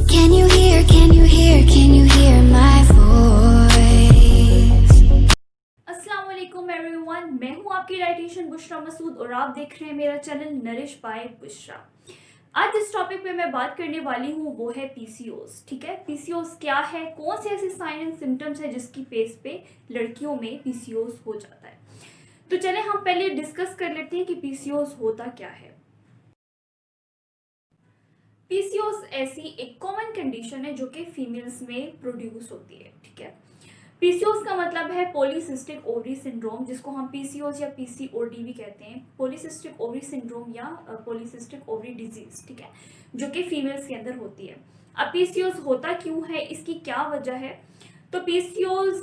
can you hear my voice? अस्सलाम वालेकुम everyone, मैं हूं आपकी डाइटिशियन बुशरा मसूद और आप देख रहे हैं मेरा चैनल नरिश बाय बुशरा। आज जिस टॉपिक पे मैं बात करने वाली हूं वो है पीसीओएस। ठीक है, पीसीओएस क्या है, कौन से ऐसे साइन एंड सिम्टम्स है जिसकी बेस पे लड़कियों में पीसीओएस हो जाता है। तो चले हम पहले डिस्कस कर लेते हैं कि पीसीओएस होता क्या है। पीसीओएस ऐसी एक कॉमन कंडीशन है जो कि फीमेल्स में प्रोड्यूस होती है। ठीक है, पीसीओएस का मतलब है पॉलीसिस्टिक ओवरी सिंड्रोम, जिसको हम पीसीओएस या पीसीओडी भी कहते हैं, पॉलीसिस्टिक ओवरी सिंड्रोम या पॉलीसिस्टिक ओवरी डिजीज। ठीक है, जो कि फीमेल्स के अंदर होती है। अब पीसीओएस होता क्यों है, इसकी क्या वजह है? तो पीसीओएस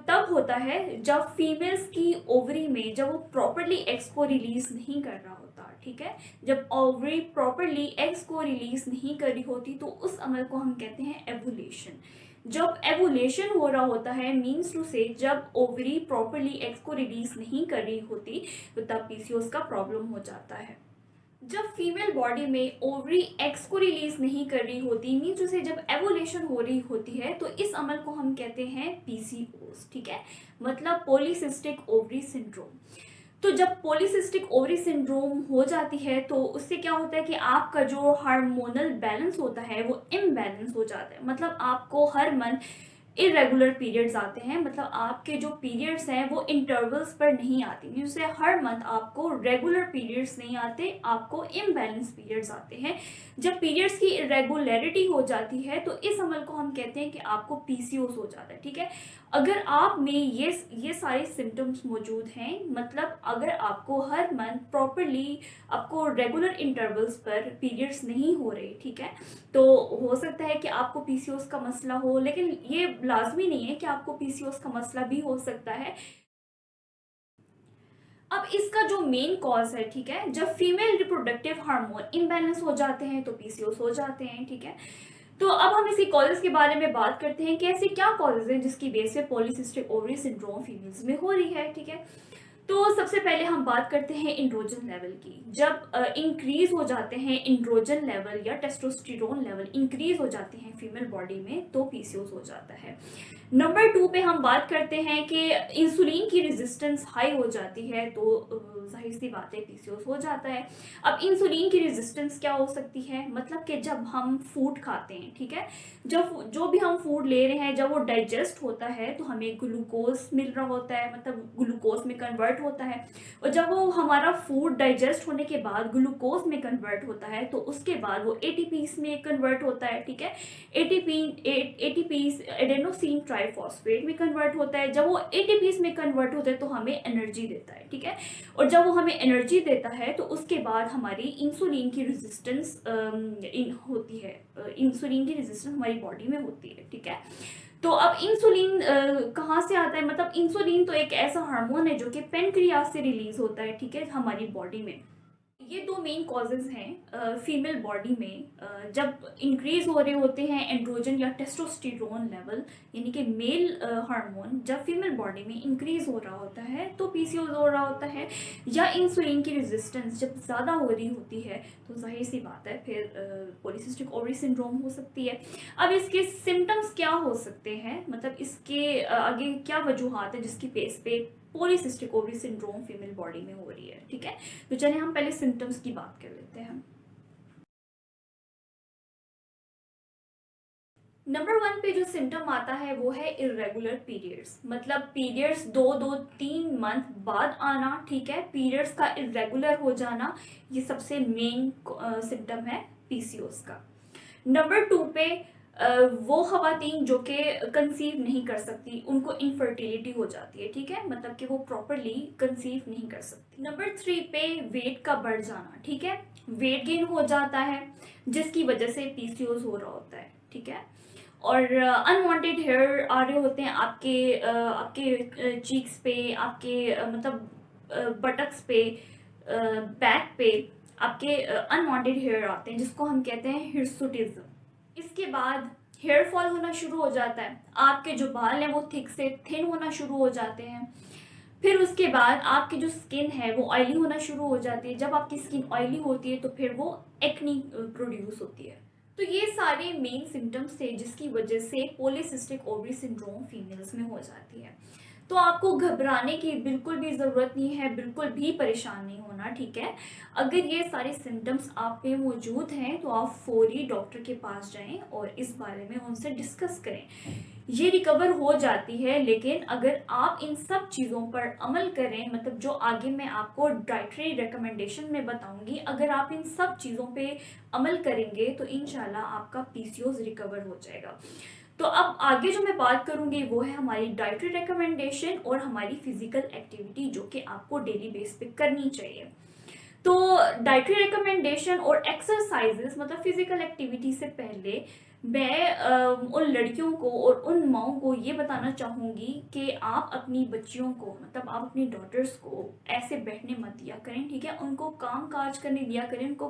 तब होता है जब फीमेल्स की ओवरी में जब वो प्रॉपरली एग्स को रिलीज नहीं कर रहा होता। ठीक है, जब ओवरी प्रॉपरली एग्स को रिलीज नहीं कर रही होती तो उस अमल को हम कहते हैं एवुलेशन। जब एवुलेशन हो रहा होता है मीन्स टू से जब ओवरी प्रॉपरली एग्स को रिलीज नहीं कर रही होती तो तब पीसीओएस का प्रॉब्लम हो जाता है। जब फीमेल बॉडी में ओवरी एग्स को रिलीज नहीं कर रही होती मीन्स उसे जब एवोल्यूशन हो रही होती है तो इस अमल को हम कहते हैं पीसीओएस। ठीक है, मतलब पॉलीसिस्टिक ओवरी सिंड्रोम। तो जब पॉलीसिस्टिक ओवरी सिंड्रोम हो जाती है तो उससे क्या होता है कि आपका जो हार्मोनल बैलेंस होता है वो इम्बैलेंस हो जाता है। मतलब आपको हर मंथ इरेगुलर पीरियड्स आते हैं, मतलब आपके जो पीरियड्स हैं वो इंटरवल्स पर नहीं आती, जैसे हर मंथ आपको रेगुलर पीरियड्स नहीं आते, आपको इम्बैलेंस पीरियड्स आते हैं। जब पीरियड्स की इरेगुलरिटी हो जाती है तो इस अमल को हम कहते हैं कि आपको पीसीओएस हो जाता है। ठीक है, अगर आप में ये सारे सिम्टम्स मौजूद हैं, मतलब अगर आपको हर मंथ प्रॉपरली आपको रेगुलर इंटरवल्स पर पीरियड्स नहीं हो रहे, ठीक है, तो हो सकता है कि आपको पीसीओएस का मसला हो, लेकिन ये लाजमी नहीं है कि आपको पीसीओएस का मसला भी हो सकता है। अब इसका जो मेन कॉज है, ठीक है, जब फीमेल रिप्रोडक्टिव हार्मोन इम्बैलेंस हो जाते हैं तो पीसीओएस हो जाते हैं। ठीक है, तो अब हम इसी कॉजेज के बारे में बात करते हैं कि ऐसे क्या कॉजेज हैं जिसकी बेस पे पॉलीसिस्टिक ओवरी सिंड्रोम फीमेल्स में हो रही है। ठीक है, तो सबसे पहले हम बात करते हैं इंड्रोजन लेवल की। जब इंक्रीज हो जाते हैं इंड्रोजन लेवल या टेस्टोस्टेरोन लेवल इंक्रीज हो जाते हैं फीमेल बॉडी में तो पीसीओएस हो जाता है। नंबर 2 पे हम बात करते हैं कि इंसुलिन की रेजिस्टेंस हाई हो जाती है तो जाहिर सी बात है पीसीओएस हो जाता है। अब इंसुलिन की रेजिस्टेंस क्या हो सकती है, मतलब कि जब हम फूड खाते हैं, ठीक है, जब जो भी हम फूड ले रहे हैं जब वो डाइजेस्ट होता है तो हमें ग्लूकोज मिल रहा होता है, मतलब ग्लूकोज में कन्वर्ट होता है, और जब वो हमारा फूड डाइजेस्ट होने के बाद ग्लूकोज में कन्वर्ट होता है तो उसके बाद वो एटीपीस में कन्वर्ट होता है। ठीक है, एटीपीस एडेनोसिन ट्राइफॉस्फेट में कन्वर्ट होता है। जब वो एटीपीस में कन्वर्ट होता है तो हमें एनर्जी देता है। ठीक है, और जब वो हमें एनर्जी देता है तो उसके बाद हमारी इंसुलिन की रेजिस्टेंस होती है, इंसुलिन की रेजिस्टेंस हमारी बॉडी में होती है। ठीक है, तो अब इंसुलिन कहाँ से आता है, मतलब इंसुलिन तो एक ऐसा हार्मोन है जो कि पेनक्रियास से रिलीज होता है। ठीक है, हमारी बॉडी में ये दो मेन कॉजेज हैं फीमेल बॉडी में जब इंक्रीज हो रहे होते हैं एंड्रोजन या टेस्टोस्टेरोन लेवल, यानी कि मेल हार्मोन जब फीमेल बॉडी में इंक्रीज हो रहा होता है तो पीसीओएस हो रहा होता है, या इंसुलिन की रेजिस्टेंस जब ज़्यादा हो रही होती है तो जाहिर सी बात है फिर पॉलीसिस्टिक ओवरी सिंड्रोम हो सकती है। अब इसके सिम्टम्स क्या हो सकते हैं, मतलब इसके आगे क्या वजूहत है जिसकी बेस पे polycystic ovary syndrome female body में हो रही है। ठीक है, तो चलिए हम पहले सिम्टम्स की बात कर लेते हैं। नंबर 1 पे जो सिम्टम आता है वो है इरेगुलर पीरियड्स, मतलब पीरियड्स 2-3 मंथ बाद आना। ठीक है, पीरियड्स का इरेगुलर हो जाना ये सबसे मेन सिम्टम है पीसीओएस का। नंबर 2 पे वो खवातीन जो कि कंसीव नहीं कर सकती उनको इनफर्टिलिटी हो जाती है। ठीक है, मतलब कि वो प्रॉपरली कंसीव नहीं कर सकती। नंबर 3 पे वेट का बढ़ जाना। ठीक है, वेट गेन हो जाता है जिसकी वजह से पीसीओएस हो रहा होता है। ठीक है, और अनवांटेड हेयर आ रहे होते हैं आपके चीक्स पे, आपके मतलब बटक्स पे, बैक पे आपके अनवांटेड हेयर आते हैं जिसको हम कहते हैं हिर्सुटिज्म। इसके बाद हेयर फॉल होना शुरू हो जाता है, आपके जो बाल हैं वो थिक से थिन होना शुरू हो जाते हैं। फिर उसके बाद आपकी जो स्किन है वो ऑयली होना शुरू हो जाती है। जब आपकी स्किन ऑयली होती है तो फिर वो एक्नी प्रोड्यूस होती है। तो ये सारे मेन सिम्टम्स थे जिसकी वजह से पॉलीसिस्टिक ओवरी सिंड्रोम फीमेल्स में हो जाती है। तो आपको घबराने की बिल्कुल भी ज़रूरत नहीं है, बिल्कुल भी परेशान नहीं होना, ठीक है। अगर ये सारे सिम्टम्स आप में मौजूद हैं तो आप फौरी डॉक्टर के पास जाएं और इस बारे में उनसे डिस्कस करें। ये रिकवर हो जाती है, लेकिन अगर आप इन सब चीज़ों पर अमल करें, मतलब जो आगे मैं आपको डाइटरी रिकमेंडेशन में बताऊंगी, अगर आप इन सब चीज़ों पे अमल करेंगे तो इंशाल्लाह आपका पीसीओएस रिकवर हो जाएगा। तो अब आगे जो मैं बात करूंगी वो है हमारी डाइटरी रिकमेंडेशन और हमारी फिजिकल एक्टिविटी जो कि आपको डेली बेस पे करनी चाहिए। तो डाइटरी रिकमेंडेशन और एक्सरसाइजेस मतलब फिजिकल एक्टिविटी से पहले मैं उन लड़कियों को और उन माओं को ये बताना चाहूँगी कि आप अपनी बच्चियों को, मतलब आप अपनी डॉटर्स को ऐसे बैठने मत दिया करें, ठीक है। उनको काम काज करने दिया करें, उनको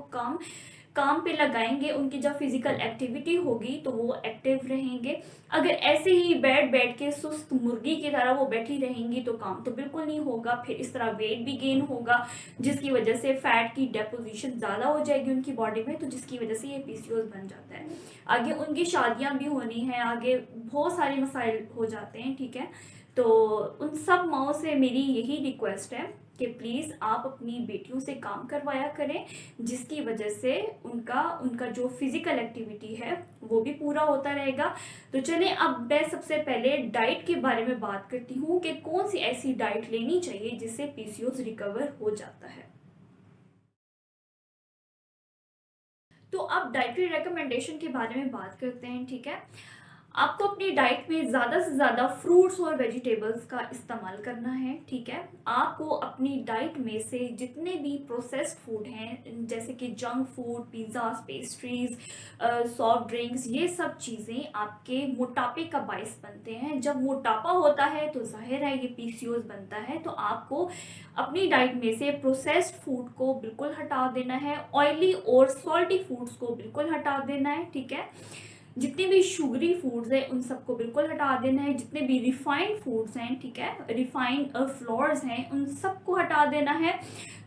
काम पे लगाएंगे, उनकी जब फिजिकल एक्टिविटी होगी तो वो एक्टिव रहेंगे। अगर ऐसे ही बैठ के सुस्त मुर्गी की तरह वो बैठी रहेंगी तो काम तो बिल्कुल नहीं होगा, फिर इस तरह वेट भी गेन होगा जिसकी वजह से फैट की डेपोजिशन ज़्यादा हो जाएगी उनकी बॉडी में, तो जिसकी वजह से ये पीसीओएस बन जाता है। आगे उनकी शादियां भी होनी है, आगे बहुत सारे मसाइल हो जाते हैं, ठीक है। तो उन सब माओं से मेरी यही रिक्वेस्ट है कि प्लीज़ आप अपनी बेटियों से काम करवाया करें, जिसकी वजह से उनका जो फिजिकल एक्टिविटी है वो भी पूरा होता रहेगा। तो चलें अब मैं सबसे पहले डाइट के बारे में बात करती हूँ कि कौन सी ऐसी डाइट लेनी चाहिए जिससे पीसीओएस रिकवर हो जाता है। तो अब डाइटरी रिकमेंडेशन के बारे में बात करते हैं, ठीक है। आपको अपनी डाइट में ज़्यादा से ज़्यादा फ्रूट्स और वेजिटेबल्स का इस्तेमाल करना है, ठीक है। आपको अपनी डाइट में से जितने भी प्रोसेस्ड फूड हैं जैसे कि junk food, pizzas, pastries, soft drinks, ये सब चीज़ें आपके मोटापे का बायस बनते हैं। जब मोटापा होता है तो जाहिर है ये पीसीओएस बनता है। तो आपको अपनी डाइट में से प्रोसेस्ड फूड को बिल्कुल हटा देना है, ऑयली और सॉल्टी फूड्स को बिल्कुल हटा देना है, ठीक है। जितने भी शुगरी फूड्स हैं उन सबको बिल्कुल हटा देना है, जितने भी रिफाइंड फूड्स हैं, ठीक है, रिफाइंड फ्लोर्स हैं, उन सबको हटा देना है।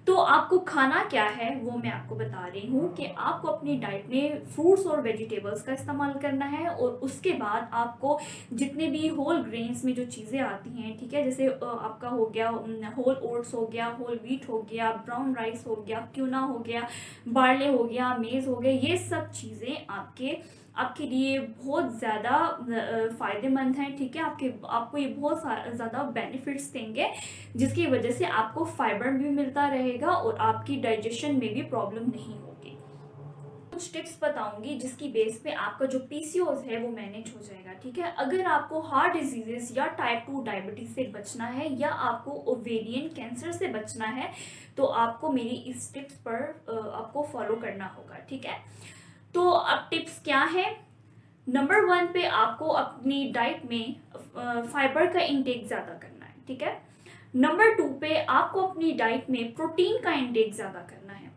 तो आपको खाना क्या है वो मैं आपको बता रही हूँ कि आपको अपनी डाइट में फ्रूट्स और वेजिटेबल्स का इस्तेमाल करना है, और उसके बाद आपको जितने भी होल ग्रेन्स में जो चीज़ें आती हैं, ठीक है, जैसे आपका हो गया होल ओट्स हो गया, होल व्हीट हो गया, ब्राउन राइस हो गया, क्यूना हो गया, बार्ले हो गया, मेज़ हो गया, ये सब चीज़ें आपके लिए बहुत ज़्यादा फ़ायदेमंद हैं, ठीक है। आपको ये बहुत ज़्यादा बेनिफिट्स देंगे, जिसकी वजह से आपको फाइबर भी मिलता रहेगा और आपकी डाइजेशन में भी प्रॉब्लम नहीं होगी। कुछ टिप्स बताऊंगी जिसकी बेस पे आपका जो पीसीओएस है वो मैनेज हो जाएगा, ठीक है। अगर आपको हार्ट डिजीजेस या टाइप 2 डायबिटीज से बचना है या आपको ओवेरियन कैंसर से बचना है तो आपको मेरी इस टिप्स पर आपको फॉलो करना होगा, ठीक है। तो अब टिप्स क्या है। नंबर 1 पे आपको अपनी डाइट में फाइबर का इंटेक ज़्यादा करना है, ठीक है। नंबर 2 पे आपको अपनी डाइट में प्रोटीन का इंटेक ज़्यादा करना है।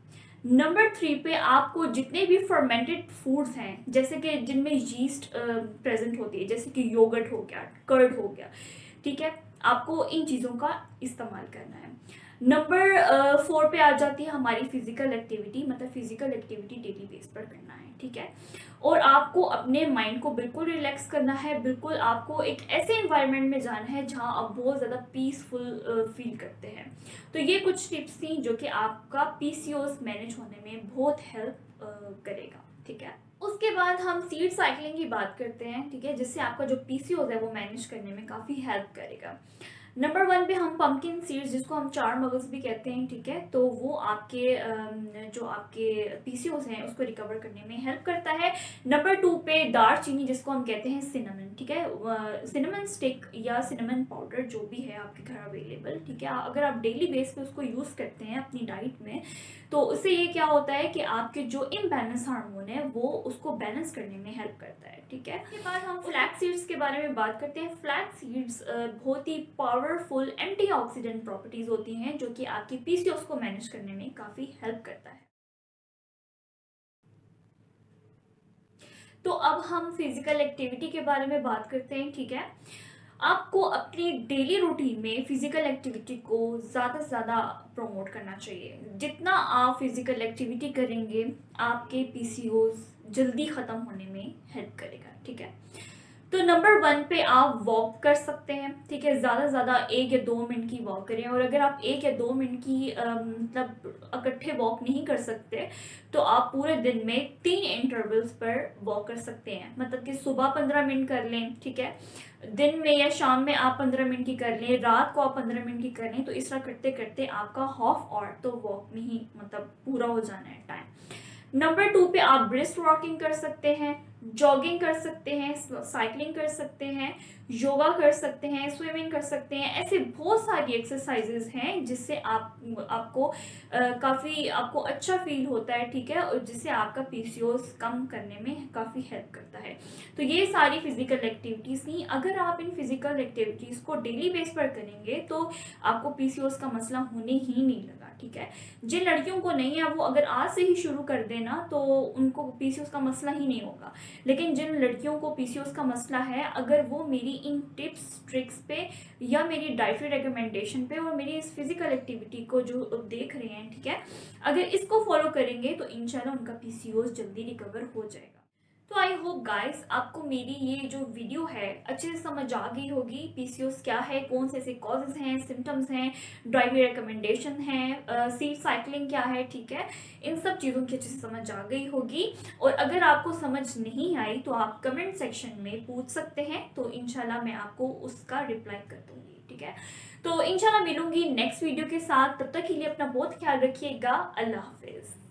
नंबर 3 पे आपको जितने भी फर्मेंटेड फूड्स हैं जैसे कि जिनमें यीस्ट प्रेजेंट होती है, जैसे कि योगर्ट हो गया, कर्ड हो गया, ठीक है, आपको इन चीज़ों का इस्तेमाल करना है। नंबर 4 पे आ जाती है हमारी फिजिकल एक्टिविटी, मतलब फिजिकल एक्टिविटी डेली बेस पर करना है, ठीक है। और आपको अपने माइंड को बिल्कुल रिलैक्स करना है, बिल्कुल आपको एक ऐसे इन्वायरमेंट में जाना है जहां आप बहुत ज़्यादा पीसफुल फील करते हैं। तो ये कुछ टिप्स थी जो कि आपका पीसीओएस मैनेज होने में बहुत हेल्प करेगा, ठीक है। उसके बाद हम सीड साइकिलिंग की बात करते हैं, ठीक है, जिससे आपका जो पीसीओएस है वो मैनेज करने में काफ़ी हेल्प करेगा। नंबर 1 पे हम पंपकिन सीड्स, जिसको हम चार मगज भी कहते हैं, ठीक है, तो वो आपके जो आपके पीसीओएस हैं उसको रिकवर करने में हेल्प करता है। नंबर 2 पे दालचीनी, जिसको हम कहते हैं सिनेमन, ठीक है, सिनेमन स्टिक या सिनेमन पाउडर जो भी है आपके घर अवेलेबल, ठीक है, अगर आप डेली बेस पे उसको यूज़ करते हैं अपनी डाइट में तो उससे ये क्या होता है कि आपके जो इम्बैलेंस हार्मोन है वो उसको बैलेंस करने में हेल्प करता है, ठीक है। उसके बाद हम फ्लैक्स सीड्स के बारे में बात करते हैं। फ्लैक्स सीड्स बहुत ही पावरफुल एंटीऑक्सीडेंट प्रॉपर्टीज होती हैं जो कि आपकी पीसीओएस को मैनेज करने में काफ़ी हेल्प करता है। तो अब हम फिजिकल एक्टिविटी के बारे में बात करते हैं, ठीक है। आपको अपनी डेली रूटीन में फिजिकल एक्टिविटी को ज़्यादा से ज़्यादा प्रमोट करना चाहिए। जितना आप फिजिकल एक्टिविटी करेंगे आपके पीसीओएस जल्दी ख़त्म होने में हेल्प करेगा, ठीक है। तो नंबर 1 पे आप वॉक कर सकते हैं, ठीक है। ज़्यादा से ज़्यादा 1 या 2 मिनट की वॉक करें, और अगर आप 1 या 2 मिनट की मतलब इकट्ठे वॉक नहीं कर सकते तो आप पूरे दिन में 3 इंटरवल्स पर वॉक कर सकते हैं। मतलब कि सुबह 15 मिनट कर लें, ठीक है, दिन में या शाम में आप 15 मिनट की कर लें, रात को आप 15 मिनट की कर लें। तो इस तरह करते करते आपका हाफ आवर तो वॉक में ही मतलब पूरा हो जाना है टाइम। नंबर 2 पे आप ब्रिस्क वॉकिंग कर सकते हैं, जॉगिंग कर सकते हैं, साइकिलिंग कर सकते हैं, योगा कर सकते हैं, स्विमिंग कर सकते हैं। ऐसे बहुत सारी एक्सरसाइजेज हैं जिससे आपको काफ़ी आपको अच्छा फील होता है, ठीक है, और जिससे आपका पीसीओएस कम करने में काफ़ी हेल्प करता है। तो ये सारी फिजिकल एक्टिविटीज़ थी। अगर आप इन फिजिकल एक्टिविटीज़ को डेली बेस पर करेंगे तो आपको पीसीओएस का मसला होने ही नहीं लगा, ठीक है। जिन लड़कियों को नहीं है वो अगर आज से ही शुरू कर देना तो उनको पीसीओएस का मसला ही नहीं होगा। लेकिन जिन लड़कियों को पीसीओएस का मसला है, अगर वो मेरी इन टिप्स ट्रिक्स पे या मेरी डाइटरी रिकमेंडेशन पे और मेरी इस फिजिकल एक्टिविटी को जो देख रहे हैं, ठीक है, अगर इसको फॉलो करेंगे तो इंशाल्लाह उनका पीसीओएस जल्दी रिकवर हो जाएगा। तो आई होप गाइस आपको मेरी ये जो वीडियो है अच्छे से समझ आ गई होगी। पीसीओएस क्या है, कौन से ऐसे कॉजेज हैं, सिम्टम्स हैं, डाइटरी रिकमेंडेशन है, सीड साइकिलिंग क्या है, ठीक है, इन सब चीज़ों की अच्छे से समझ आ गई होगी। और अगर आपको समझ नहीं आई तो आप कमेंट सेक्शन में पूछ सकते हैं, तो इंशाल्लाह मैं आपको उसका रिप्लाई कर दूंगी, ठीक है। तो इंशाल्लाह मिलूंगी नेक्स्ट वीडियो के साथ। तब तक के लिए अपना बहुत ख्याल रखिएगा। अल्लाह हाफिज़।